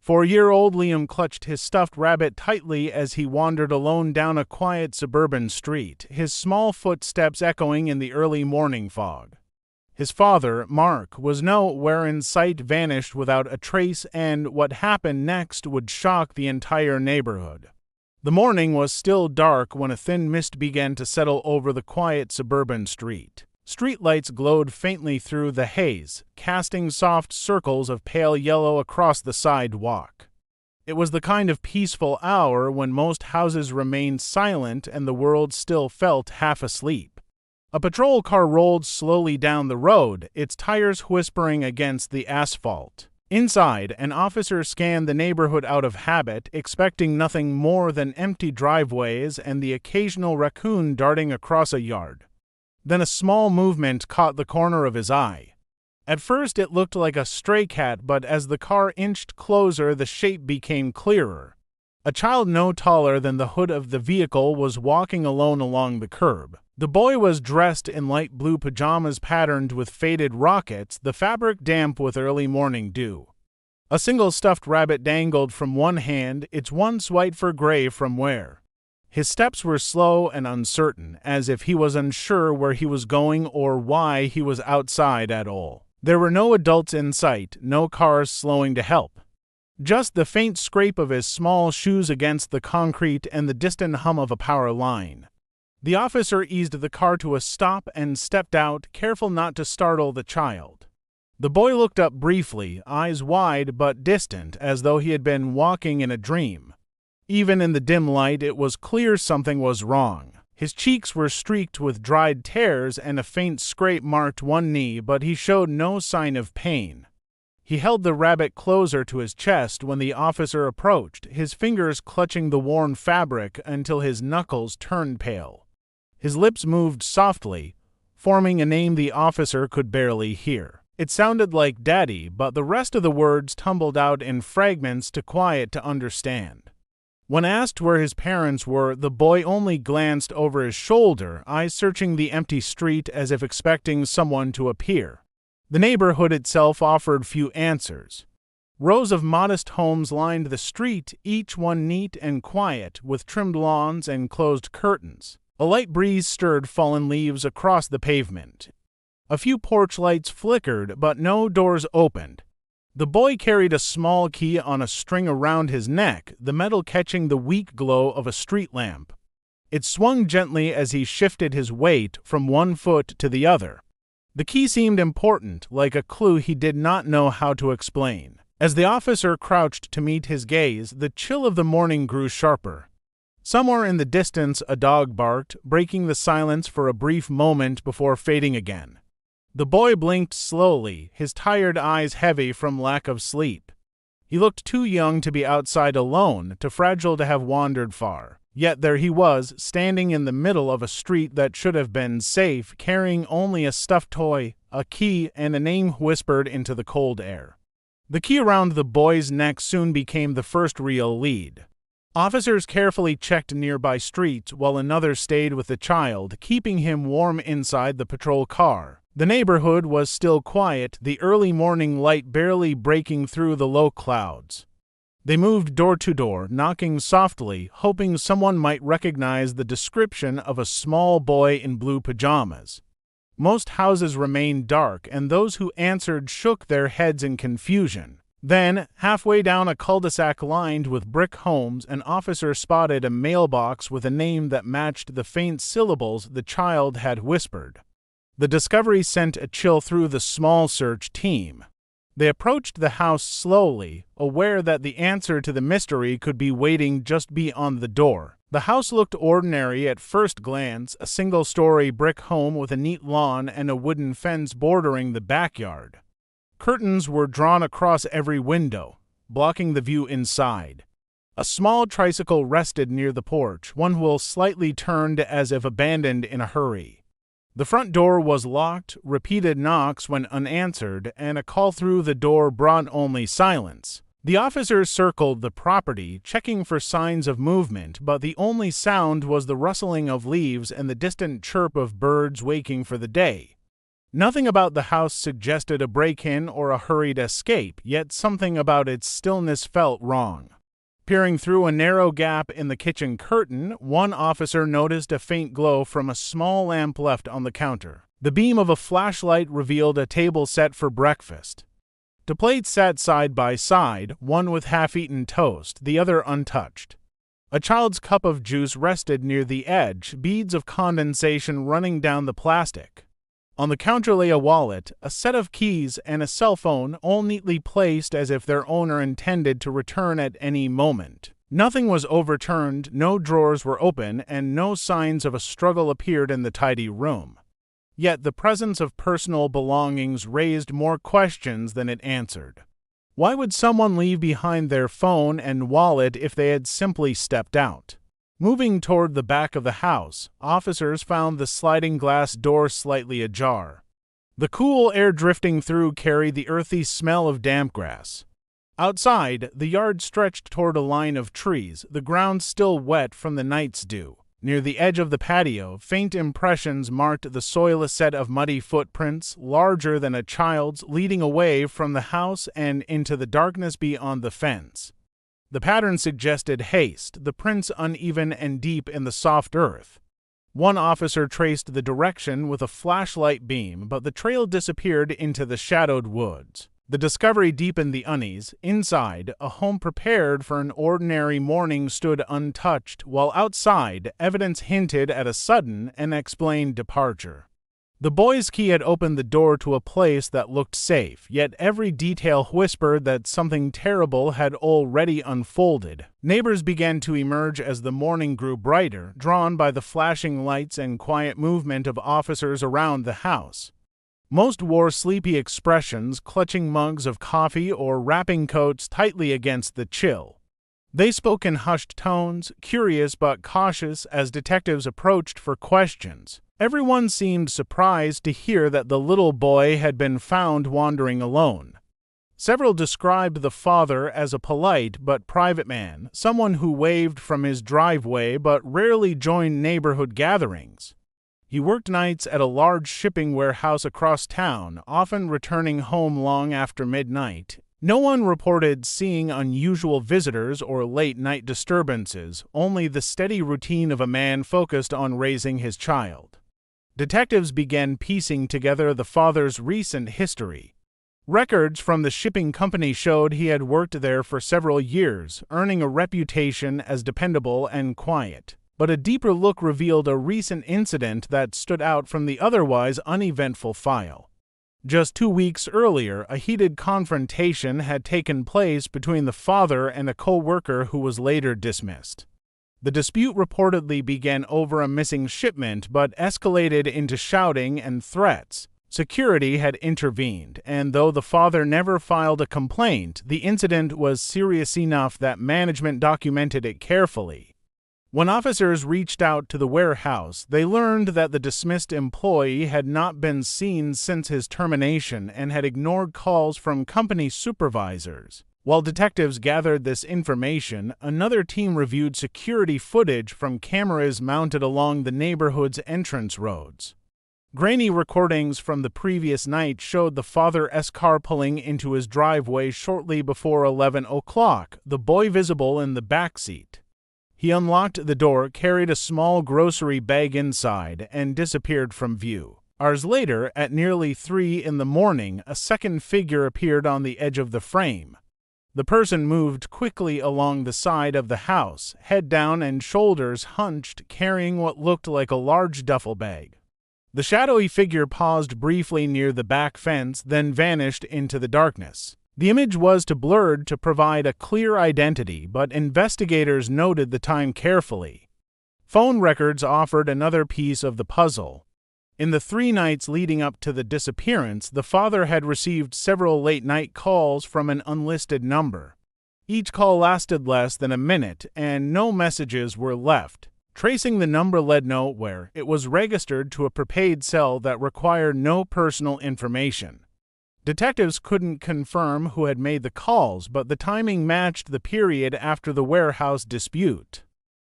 4-year-old Liam clutched his stuffed rabbit tightly as he wandered alone down a quiet suburban street, his small footsteps echoing in the early morning fog. His father, Mark, was nowhere in sight, vanished without a trace, and what happened next would shock the entire neighborhood. The morning was still dark when a thin mist began to settle over the quiet suburban street. Streetlights glowed faintly through the haze, casting soft circles of pale yellow across the sidewalk. It was the kind of peaceful hour when most houses remained silent and the world still felt half asleep. A patrol car rolled slowly down the road, its tires whispering against the asphalt. Inside, an officer scanned the neighborhood out of habit, expecting nothing more than empty driveways and the occasional raccoon darting across a yard. Then a small movement caught the corner of his eye. At first it looked like a stray cat, but as the car inched closer, the shape became clearer. A child no taller than the hood of the vehicle was walking alone along the curb. The boy was dressed in light blue pajamas patterned with faded rockets, the fabric damp with early morning dew. A single stuffed rabbit dangled from one hand, its once white fur gray from wear. His steps were slow and uncertain, as if he was unsure where he was going or why he was outside at all. There were no adults in sight, no cars slowing to help. Just the faint scrape of his small shoes against the concrete and the distant hum of a power line. The officer eased the car to a stop and stepped out, careful not to startle the child. The boy looked up briefly, eyes wide but distant, as though he had been walking in a dream. Even in the dim light, it was clear something was wrong. His cheeks were streaked with dried tears and a faint scrape marked one knee, but he showed no sign of pain. He held the rabbit closer to his chest when the officer approached, his fingers clutching the worn fabric until his knuckles turned pale. His lips moved softly, forming a name the officer could barely hear. It sounded like Daddy, but the rest of the words tumbled out in fragments, too quiet to understand. When asked where his parents were, the boy only glanced over his shoulder, eyes searching the empty street as if expecting someone to appear. The neighborhood itself offered few answers. Rows of modest homes lined the street, each one neat and quiet, with trimmed lawns and closed curtains. A light breeze stirred fallen leaves across the pavement. A few porch lights flickered, but no doors opened. The boy carried a small key on a string around his neck, the metal catching the weak glow of a street lamp. It swung gently as he shifted his weight from one foot to the other. The key seemed important, like a clue he did not know how to explain. As the officer crouched to meet his gaze, the chill of the morning grew sharper. Somewhere in the distance, a dog barked, breaking the silence for a brief moment before fading again. The boy blinked slowly, his tired eyes heavy from lack of sleep. He looked too young to be outside alone, too fragile to have wandered far. Yet there he was, standing in the middle of a street that should have been safe, carrying only a stuffed toy, a key, and a name whispered into the cold air. The key around the boy's neck soon became the first real lead. Officers carefully checked nearby streets while another stayed with the child, keeping him warm inside the patrol car. The neighborhood was still quiet, the early morning light barely breaking through the low clouds. They moved door to door, knocking softly, hoping someone might recognize the description of a small boy in blue pajamas. Most houses remained dark, and those who answered shook their heads in confusion. Then, halfway down a cul-de-sac lined with brick homes, an officer spotted a mailbox with a name that matched the faint syllables the child had whispered. The discovery sent a chill through the small search team. They approached the house slowly, aware that the answer to the mystery could be waiting just beyond the door. The house looked ordinary at first glance, a single-story brick home with a neat lawn and a wooden fence bordering the backyard. Curtains were drawn across every window, blocking the view inside. A small tricycle rested near the porch, one wheel slightly turned as if abandoned in a hurry. The front door was locked, repeated knocks went unanswered, and a call through the door brought only silence. The officers circled the property, checking for signs of movement, but the only sound was the rustling of leaves and the distant chirp of birds waking for the day. Nothing about the house suggested a break-in or a hurried escape, yet something about its stillness felt wrong. Peering through a narrow gap in the kitchen curtain, one officer noticed a faint glow from a small lamp left on the counter. The beam of a flashlight revealed a table set for breakfast. The plates sat side by side, one with half-eaten toast, the other untouched. A child's cup of juice rested near the edge, beads of condensation running down the plastic. On the counter lay a wallet, a set of keys, and a cell phone, all neatly placed as if their owner intended to return at any moment. Nothing was overturned, no drawers were open, and no signs of a struggle appeared in the tidy room. Yet the presence of personal belongings raised more questions than it answered. Why would someone leave behind their phone and wallet if they had simply stepped out? Moving toward the back of the house, officers found the sliding glass door slightly ajar. The cool air drifting through carried the earthy smell of damp grass. Outside, the yard stretched toward a line of trees, the ground still wet from the night's dew. Near the edge of the patio, faint impressions marked the soil, a set of muddy footprints, larger than a child's, leading away from the house and into the darkness beyond the fence. The pattern suggested haste, the prints uneven and deep in the soft earth. One officer traced the direction with a flashlight beam, but the trail disappeared into the shadowed woods. The discovery deepened the unease. Inside, a home prepared for an ordinary morning stood untouched, while outside, evidence hinted at a sudden and unexplained departure. The boy's key had opened the door to a place that looked safe, yet every detail whispered that something terrible had already unfolded. Neighbors began to emerge as the morning grew brighter, drawn by the flashing lights and quiet movement of officers around the house. Most wore sleepy expressions, clutching mugs of coffee or wrapping coats tightly against the chill. They spoke in hushed tones, curious but cautious as detectives approached for questions. Everyone seemed surprised to hear that the little boy had been found wandering alone. Several described the father as a polite but private man, someone who waved from his driveway but rarely joined neighborhood gatherings. He worked nights at a large shipping warehouse across town, often returning home long after midnight. No one reported seeing unusual visitors or late-night disturbances, only the steady routine of a man focused on raising his child. Detectives began piecing together the father's recent history. Records from the shipping company showed he had worked there for several years, earning a reputation as dependable and quiet. But a deeper look revealed a recent incident that stood out from the otherwise uneventful file. Just 2 weeks earlier, a heated confrontation had taken place between the father and a co-worker who was later dismissed. The dispute reportedly began over a missing shipment but escalated into shouting and threats. Security had intervened, and though the father never filed a complaint, the incident was serious enough that management documented it carefully. When officers reached out to the warehouse, they learned that the dismissed employee had not been seen since his termination and had ignored calls from company supervisors. While detectives gathered this information, another team reviewed security footage from cameras mounted along the neighborhood's entrance roads. Grainy recordings from the previous night showed the father's car pulling into his driveway shortly before 11 o'clock, the boy visible in the back seat. He unlocked the door, carried a small grocery bag inside, and disappeared from view. Hours later, at nearly 3 in the morning, a second figure appeared on the edge of the frame. The person moved quickly along the side of the house, head down and shoulders hunched, carrying what looked like a large duffel bag. The shadowy figure paused briefly near the back fence, then vanished into the darkness. The image was too blurred to provide a clear identity, but investigators noted the time carefully. Phone records offered another piece of the puzzle. In the 3 nights leading up to the disappearance, the father had received several late-night calls from an unlisted number. Each call lasted less than a minute, and no messages were left. Tracing the number led nowhere. It was registered to a prepaid cell that required no personal information. Detectives couldn't confirm who had made the calls, but the timing matched the period after the warehouse dispute.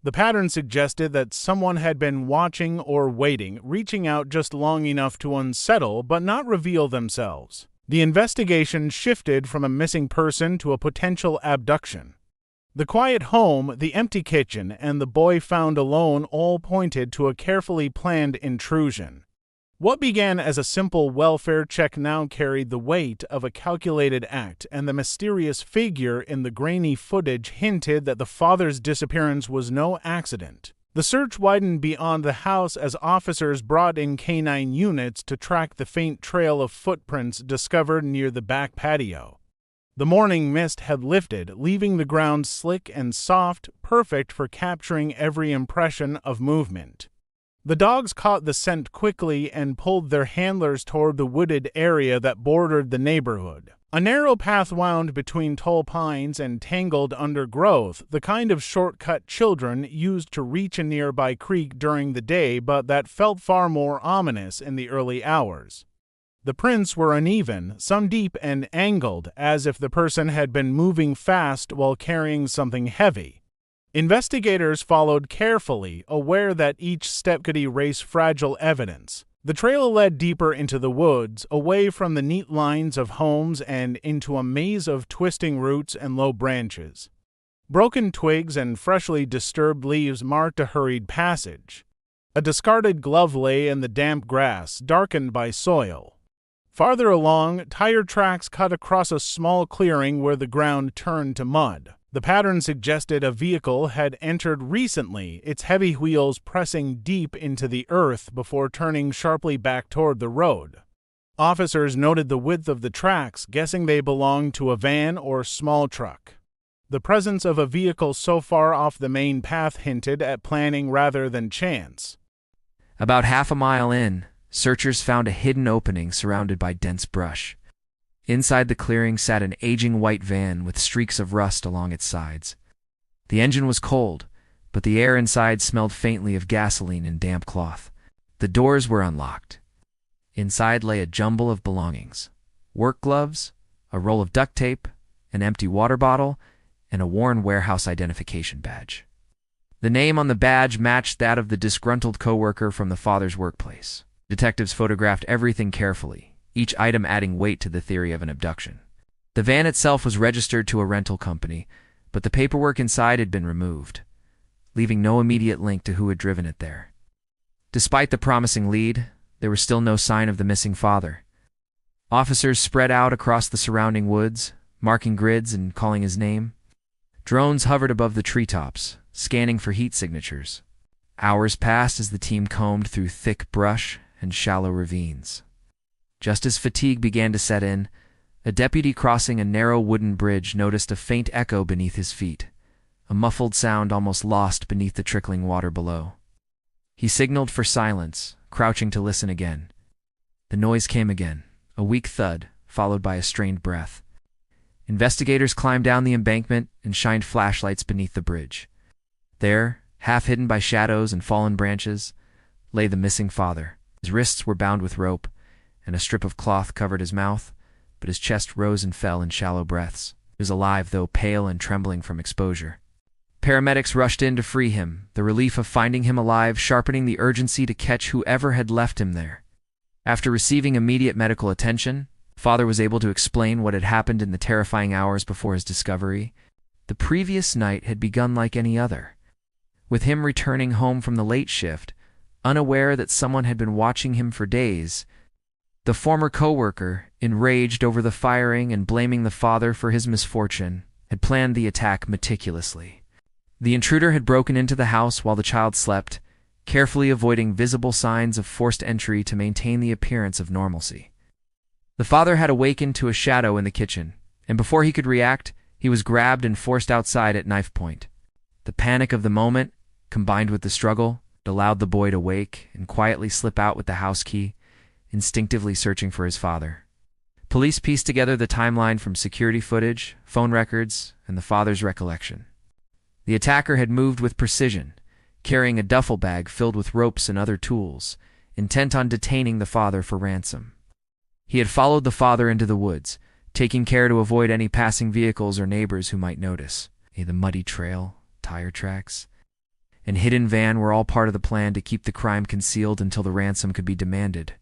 The pattern suggested that someone had been watching or waiting, reaching out just long enough to unsettle but not reveal themselves. The investigation shifted from a missing person to a potential abduction. The quiet home, the empty kitchen, and the boy found alone all pointed to a carefully planned intrusion. What began as a simple welfare check now carried the weight of a calculated act, and the mysterious figure in the grainy footage hinted that the father's disappearance was no accident. The search widened beyond the house as officers brought in canine units to track the faint trail of footprints discovered near the back patio. The morning mist had lifted, leaving the ground slick and soft, perfect for capturing every impression of movement. The dogs caught the scent quickly and pulled their handlers toward the wooded area that bordered the neighborhood. A narrow path wound between tall pines and tangled undergrowth, the kind of shortcut children used to reach a nearby creek during the day, but that felt far more ominous in the early hours. The prints were uneven, some deep and angled, as if the person had been moving fast while carrying something heavy. Investigators followed carefully, aware that each step could erase fragile evidence. The trail led deeper into the woods, away from the neat lines of homes and into a maze of twisting roots and low branches. Broken twigs and freshly disturbed leaves marked a hurried passage. A discarded glove lay in the damp grass, darkened by soil. Farther along, tire tracks cut across a small clearing where the ground turned to mud. The pattern suggested a vehicle had entered recently, its heavy wheels pressing deep into the earth before turning sharply back toward the road. Officers noted the width of the tracks, guessing they belonged to a van or small truck. The presence of a vehicle so far off the main path hinted at planning rather than chance. About half a mile in, searchers found a hidden opening surrounded by dense brush. Inside the clearing sat an aging white van with streaks of rust along its sides. The engine was cold, but the air inside smelled faintly of gasoline and damp cloth. The doors were unlocked. Inside lay a jumble of belongings: work gloves, a roll of duct tape, an empty water bottle, and a worn warehouse identification badge. The name on the badge matched that of the disgruntled coworker from the father's workplace. Detectives photographed everything carefully, each item adding weight to the theory of an abduction. The van itself was registered to a rental company, but the paperwork inside had been removed, leaving no immediate link to who had driven it there. Despite the promising lead, there was still no sign of the missing father. Officers spread out across the surrounding woods, marking grids and calling his name. Drones hovered above the treetops, scanning for heat signatures. Hours passed as the team combed through thick brush and shallow ravines. Just as fatigue began to set in, a deputy crossing a narrow wooden bridge noticed a faint echo beneath his feet, a muffled sound almost lost beneath the trickling water below. He signaled for silence, crouching to listen again. The noise came again, a weak thud, followed by a strained breath. Investigators climbed down the embankment and shined flashlights beneath the bridge. There, half hidden by shadows and fallen branches, lay the missing father. His wrists were bound with rope, and a strip of cloth covered his mouth, but his chest rose and fell in shallow breaths. He was alive, though pale and trembling from exposure. Paramedics rushed in to free him, the relief of finding him alive sharpening the urgency to catch whoever had left him there. After receiving immediate medical attention, father was able to explain what had happened in the terrifying hours before his discovery. The previous night had begun like any other, with him returning home from the late shift, unaware that someone had been watching him for days. The former coworker, enraged over the firing and blaming the father for his misfortune, had planned the attack meticulously. The intruder had broken into the house while the child slept, carefully avoiding visible signs of forced entry to maintain the appearance of normalcy. The father had awakened to a shadow in the kitchen, and before he could react, he was grabbed and forced outside at knife point. The panic of the moment, combined with the struggle, allowed the boy to wake and quietly slip out with the house key, instinctively searching for his father. Police pieced together the timeline from security footage, phone records, and the father's recollection. The attacker had moved with precision, carrying a duffel bag filled with ropes and other tools, intent on detaining the father for ransom. He had followed the father into the woods, taking care to avoid any passing vehicles or neighbors who might notice. The muddy trail, tire tracks. and hidden van were all part of the plan to keep the crime concealed until the ransom could be demanded.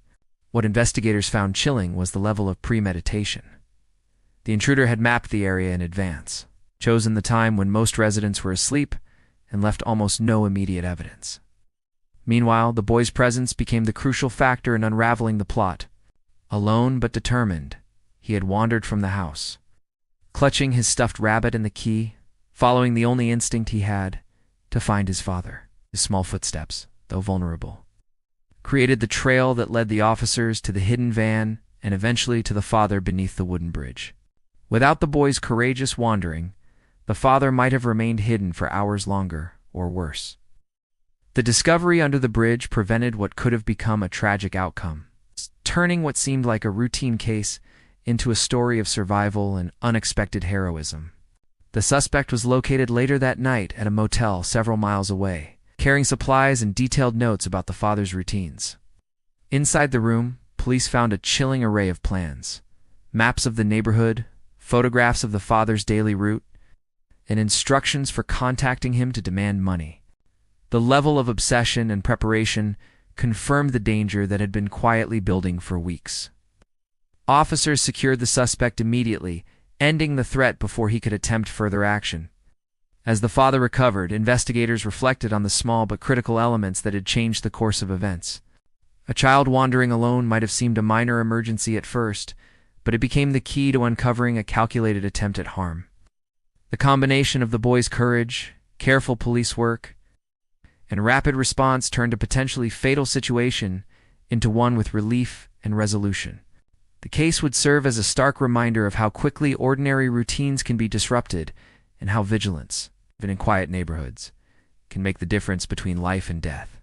What investigators found chilling was the level of premeditation. The intruder had mapped the area in advance, chosen the time when most residents were asleep, and left almost no immediate evidence. Meanwhile, the boy's presence became the crucial factor in unraveling the plot. Alone but determined, he had wandered from the house, clutching his stuffed rabbit and the key, following the only instinct he had, to find his father. His small footsteps, though vulnerable, created the trail that led the officers to the hidden van and eventually to the father beneath the wooden bridge. Without the boy's courageous wandering, the father might have remained hidden for hours longer, or worse. The discovery under the bridge prevented what could have become a tragic outcome, turning what seemed like a routine case into a story of survival and unexpected heroism. The suspect was located later that night at a motel several miles away, carrying supplies and detailed notes about the father's routines. Inside the room, police found a chilling array of plans: maps of the neighborhood, photographs of the father's daily route, and instructions for contacting him to demand money. The level of obsession and preparation confirmed the danger that had been quietly building for weeks. Officers secured the suspect immediately, ending the threat before he could attempt further action. As the father recovered, investigators reflected on the small but critical elements that had changed the course of events. A child wandering alone might have seemed a minor emergency at first, but it became the key to uncovering a calculated attempt at harm. The combination of the boy's courage, careful police work, and rapid response turned a potentially fatal situation into one with relief and resolution. The case would serve as a stark reminder of how quickly ordinary routines can be disrupted and how vigilance, even in quiet neighborhoods, can make the difference between life and death.